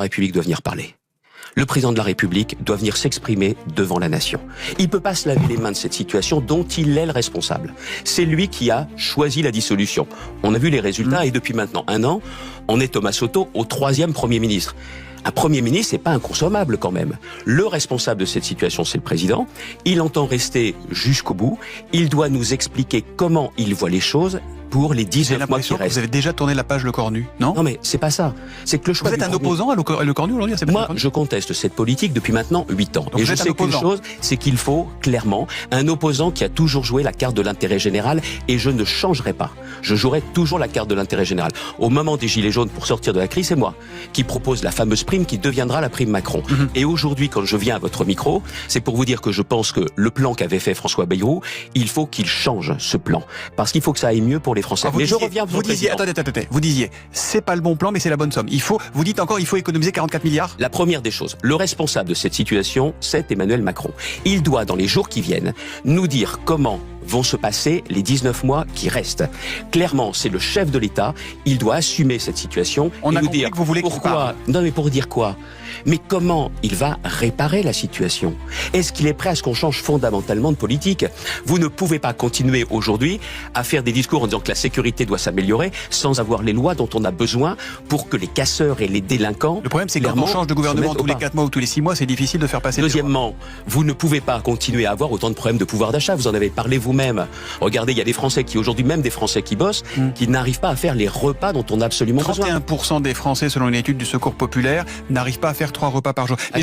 La République doit venir parler. Le président de la République doit venir s'exprimer devant la nation. Il ne peut pas se laver les mains de cette situation dont il est le responsable. C'est lui qui a choisi la dissolution. On a vu les résultats et depuis maintenant 1 an, on est Thomas Soto au 3e Premier ministre. Un Premier ministre, c'est pas inconsommable quand même. Le responsable de cette situation, c'est le président. Il entend rester jusqu'au bout. Il doit nous expliquer comment il voit les choses pour les 19 mois qui restent. Vous avez déjà tourné la page Le Cornu, non? Non mais c'est pas ça. C'est que le choix. Vous êtes un opposant à Le Cornu aujourd'hui? Moi, je conteste cette politique depuis maintenant 8 ans. Donc et je sais qu'une chose, c'est qu'il faut clairement un opposant qui a toujours joué la carte de l'intérêt général et je ne changerai pas. Je jouerai toujours la carte de l'intérêt général. Au moment des Gilets jaunes pour sortir de la crise, c'est moi qui propose la fameuse prime qui deviendra la prime Macron. Et aujourd'hui, quand je viens à votre micro, c'est pour vous dire que je pense que le plan qu'avait fait François Bayrou, il faut qu'il change ce plan. Parce qu'il faut que ça aille mieux pour les Français. Mais je reviens vous disiez, attendez, vous disiez, c'est pas le bon plan, mais c'est la bonne somme. Vous dites encore, il faut économiser 44 milliards? La première des choses, le responsable de cette situation, c'est Emmanuel Macron. Il doit, dans les jours qui viennent, nous dire comment vont se passer les 19 mois qui restent. Clairement, c'est le chef de l'État, il doit assumer cette situation et nous dire que vous voulez pourquoi. Non mais pour dire quoi? Mais comment il va réparer la situation? Est-ce qu'il est prêt à ce qu'on change fondamentalement de politique? Vous ne pouvez pas continuer aujourd'hui à faire des discours en disant que la sécurité doit s'améliorer sans avoir les lois dont on a besoin pour que les casseurs et les délinquants... Le problème, c'est que quand on change de gouvernement tous les 4 mois ou tous les 6 mois, c'est difficile de faire passer. Deuxièmement, vous ne pouvez pas continuer à avoir autant de problèmes de pouvoir d'achat. Vous en avez parlé vous-même. Regardez, il y a des Français qui aujourd'hui, même des Français qui bossent, qui n'arrivent pas à faire les repas dont on a absolument besoin. 31% des Français, selon une étude du Secours populaire, n'arrivent pas à faire 3 repas par jour.